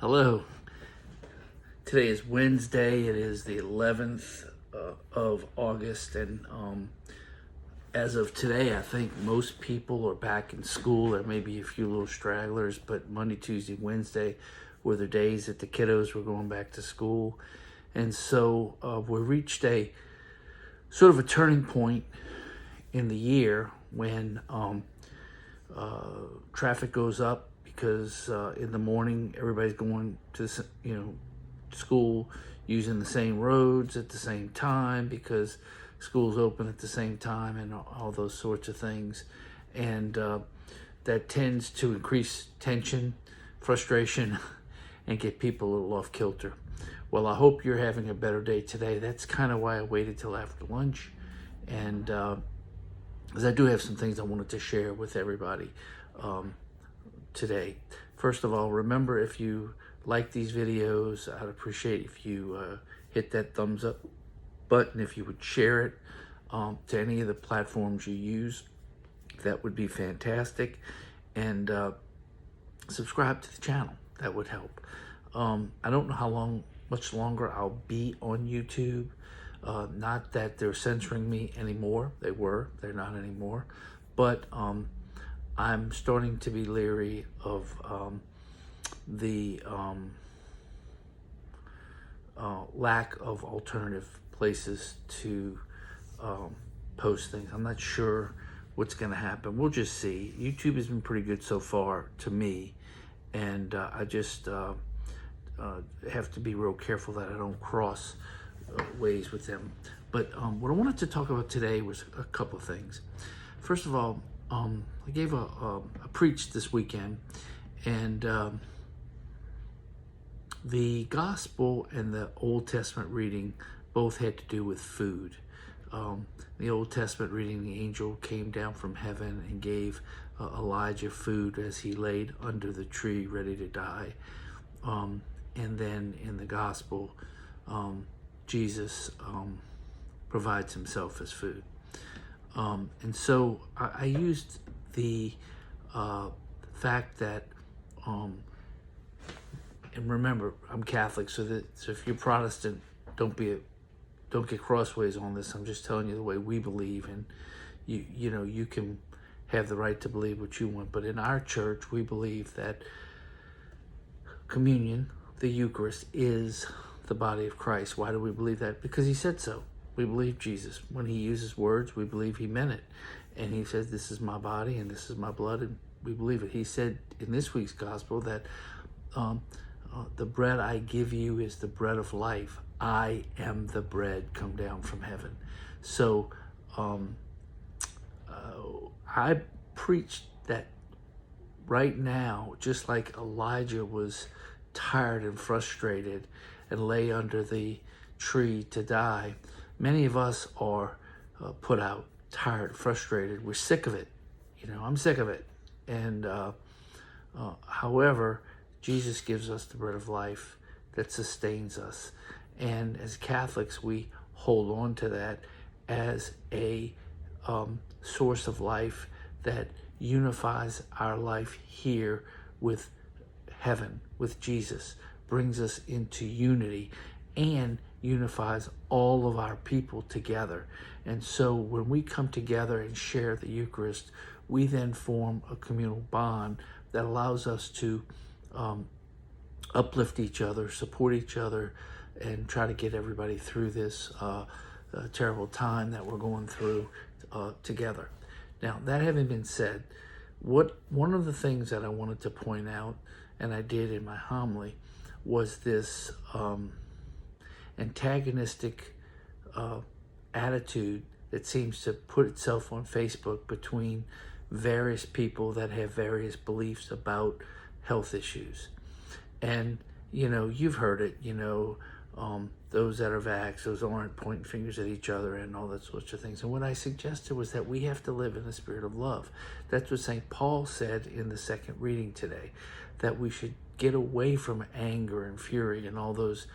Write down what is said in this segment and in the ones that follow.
Hello. Today is Wednesday. It is the 11th of August, and as of today, I think most people are back in school. There may be a few little stragglers, but Monday, Tuesday, Wednesday were the days that the kiddos were going back to school. And so we reached a sort of a turning point in the year when traffic goes up because in the morning everybody's going to school using the same roads at the same time because school's open at the same time and all those sorts of things, and that tends to increase tension, frustration, and get people a little off kilter. Well, I hope you're having a better day today. That's kind of why I waited till after lunch, and because I do have some things I wanted to share with everybody today. First of all, remember, if you like these videos, I'd appreciate if you hit that thumbs up button. If you would share it to any of the platforms you use, that would be fantastic. And subscribe to the channel. That would help. I don't know how much longer I'll be on YouTube. Not that they're censoring me anymore. They're not anymore. But I'm starting to be leery of the lack of alternative places to post things. I'm not sure what's going to happen. We'll just see. YouTube has been pretty good so far to me, and I just have to be real careful that I don't cross ways with them. But what I wanted to talk about today was a couple of things. First of all, I gave a preach this weekend, and the gospel and the Old Testament reading both had to do with food. The Old Testament reading, the angel came down from heaven and gave Elijah food as he laid under the tree ready to die. And then in the gospel, Jesus provides himself as food. And so I used the fact that, and remember, I'm Catholic, so if you're Protestant, don't get crossways on this. I'm just telling you the way we believe, and you can have the right to believe what you want. But in our church, we believe that communion, the Eucharist, is the body of Christ. Why do we believe that? Because he said so. We believe Jesus. When he uses words, we believe he meant it. And he says, this is my body and this is my blood, and we believe it. He said in this week's gospel that the bread I give you is the bread of life. I am the bread come down from heaven. So I preached that right now, just like Elijah was tired and frustrated and lay under the tree to die, many of us are put out, tired, frustrated. We're sick of it. I'm sick of it. And however, Jesus gives us the bread of life that sustains us. And as Catholics, we hold on to that as a source of life that unifies our life here with heaven, with Jesus, brings us into unity, and unifies all of our people together. And so when we come together and share the Eucharist, we then form a communal bond that allows us to uplift each other, support each other, and try to get everybody through this terrible time that we're going through together. Now, that having been said, one of the things that I wanted to point out, and I did in my homily, was this antagonistic attitude that seems to put itself on Facebook between various people that have various beliefs about health issues. And, you've heard it, those that are vaxxed, those aren't, pointing fingers at each other and all that sorts of things. And what I suggested was that we have to live in the spirit of love. That's what St. Paul said in the second reading today, that we should get away from anger and fury and all those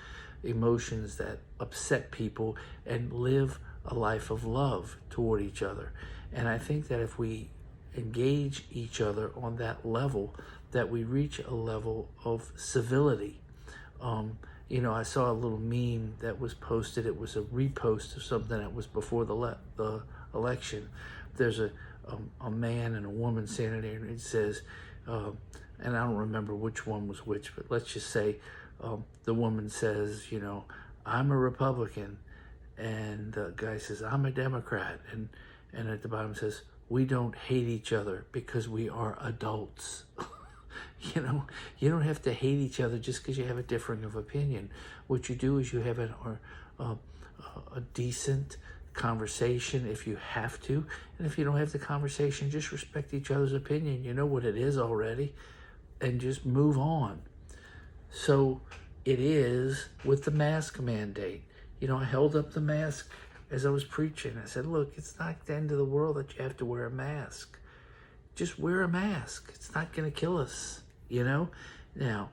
emotions that upset people and live a life of love toward each other. And I think that if we engage each other on that level, that we reach a level of civility. I saw a little meme that was posted. It was a repost of something that was before the election. There's a man and a woman standing there, and it says, and I don't remember which one was which, but let's just say the woman says, I'm a Republican, and the guy says, I'm a Democrat, and at the bottom says, we don't hate each other because we are adults. You don't have to hate each other just because you have a differing of opinion. What you do is you have a decent conversation if you have to, and if you don't have the conversation, just respect each other's opinion. You know what it is already, and just move on. So it is with the mask mandate. I held up the mask as I was preaching. I said, look, it's not the end of the world that you have to wear a mask. Just wear a mask. It's not going to kill us, Now,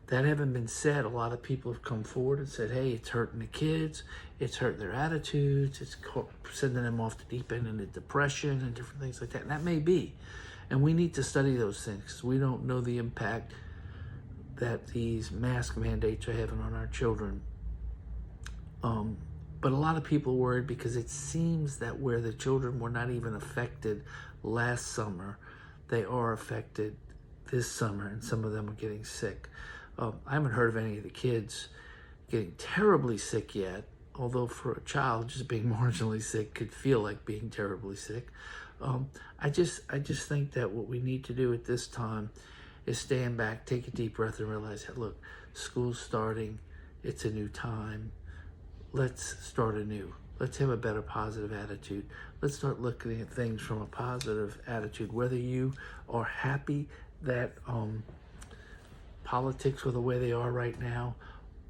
that having been said, a lot of people have come forward and said, hey, it's hurting the kids. It's hurting their attitudes. It's sending them off the deep end into depression and different things like that. And that may be. And we need to study those things because we don't know the impact that these mask mandates are having on our children. But a lot of people are worried because it seems that where the children were not even affected last summer, they are affected this summer, and some of them are getting sick. I haven't heard of any of the kids getting terribly sick yet, although for a child, just being marginally sick could feel like being terribly sick. I just think that what we need to do at this time is stand back, take a deep breath, and realize that, look, school's starting, it's a new time. Let's start anew. Let's have a better positive attitude. Let's start looking at things from a positive attitude. Whether you are happy that politics are the way they are right now,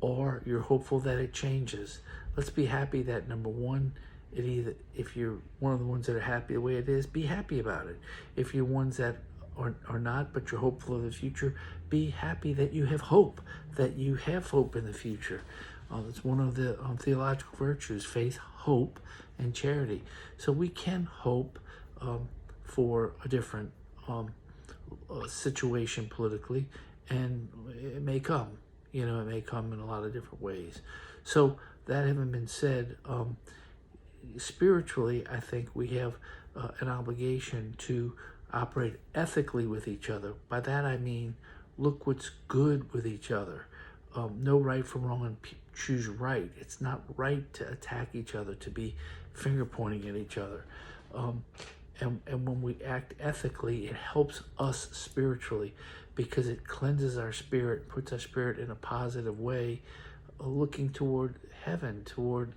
or you're hopeful that it changes. Let's be happy that, number one, if you're one of the ones that are happy the way it is, be happy about it. If you're ones that are not, but you're hopeful of the future, be happy that you have hope in the future. It's one of the theological virtues: faith, hope, and charity. So we can hope for a different situation politically, and it may come. It may come in a lot of different ways. So that having been said, spiritually, I think we have an obligation to operate ethically with each other. By that I mean, look what's good with each other. Know right from wrong and choose right. It's not right to attack each other, to be finger pointing at each other. And when we act ethically, it helps us spiritually because it cleanses our spirit, puts our spirit in a positive way, looking toward heaven, toward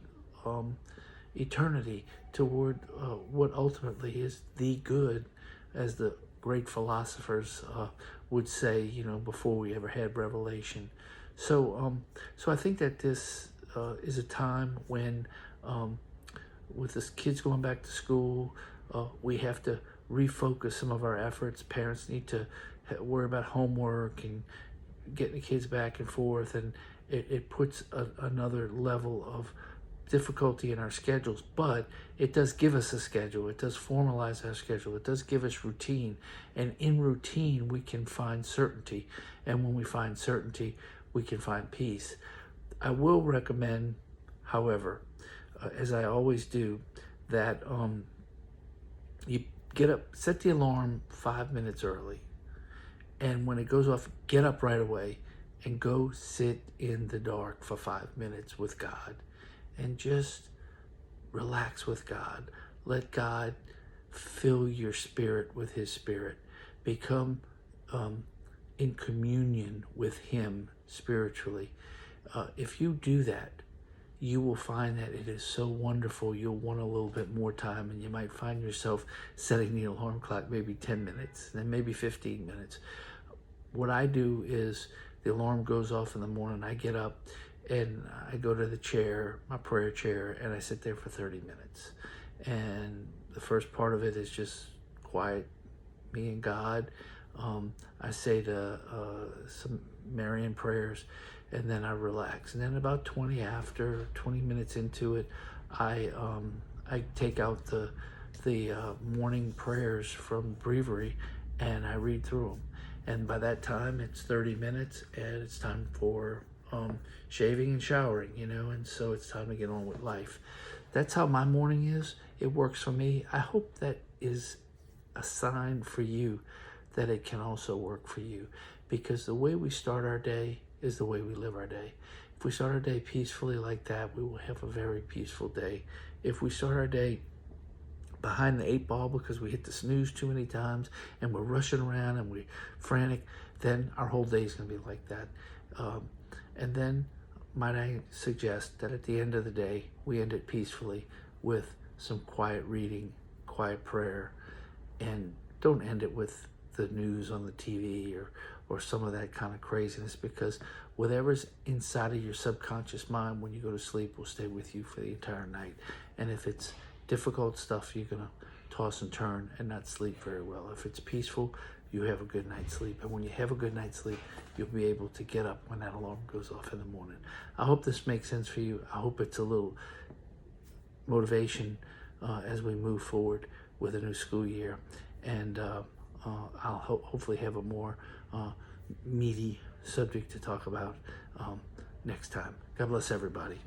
eternity, toward what ultimately is the good, as the great philosophers would say, before we ever had revelation. So I think that this is a time when, with the kids going back to school, we have to refocus some of our efforts. Parents need to worry about homework and getting the kids back and forth, and it puts another level of difficulty in our schedules, but it does give us a schedule. It does formalize our schedule. It does give us routine, and in routine we can find certainty, and when we find certainty, we can find peace. I will recommend, however, as I always do, that you get up, set the alarm 5 minutes early, and when it goes off, get up right away and go sit in the dark for 5 minutes with God and just relax with God. Let God fill your spirit with His Spirit. Become in communion with Him spiritually. If you do that, you will find that it is so wonderful. You'll want a little bit more time, and you might find yourself setting the alarm clock maybe 10 minutes, then maybe 15 minutes. What I do is the alarm goes off in the morning, I get up and I go to the chair, my prayer chair, and I sit there for 30 minutes. And the first part of it is just quiet, me and God. I say some Marian prayers, and then I relax. And then about 20 minutes into it, I take out the morning prayers from Breviary, and I read through them. And by that time, it's 30 minutes and it's time for shaving and showering, and so it's time to get on with life. That's how my morning is. It works for me. I hope that is a sign for you that it can also work for you, because the way we start our day is the way we live our day. If we start our day peacefully like that, we will have a very peaceful day. If we start our day behind the 8 ball because we hit the snooze too many times and we're rushing around and we're frantic, then our whole day is going to be like that. And then might I suggest that at the end of the day, we end it peacefully with some quiet reading, quiet prayer, and don't end it with the news on the TV or some of that kind of craziness, because whatever's inside of your subconscious mind when you go to sleep will stay with you for the entire night. And if it's difficult stuff, you're going to toss and turn and not sleep very well. If it's peaceful, you have a good night's sleep. And when you have a good night's sleep, you'll be able to get up when that alarm goes off in the morning. I hope this makes sense for you. I hope it's a little motivation as we move forward with a new school year. And I'll hopefully have a more meaty subject to talk about next time. God bless everybody.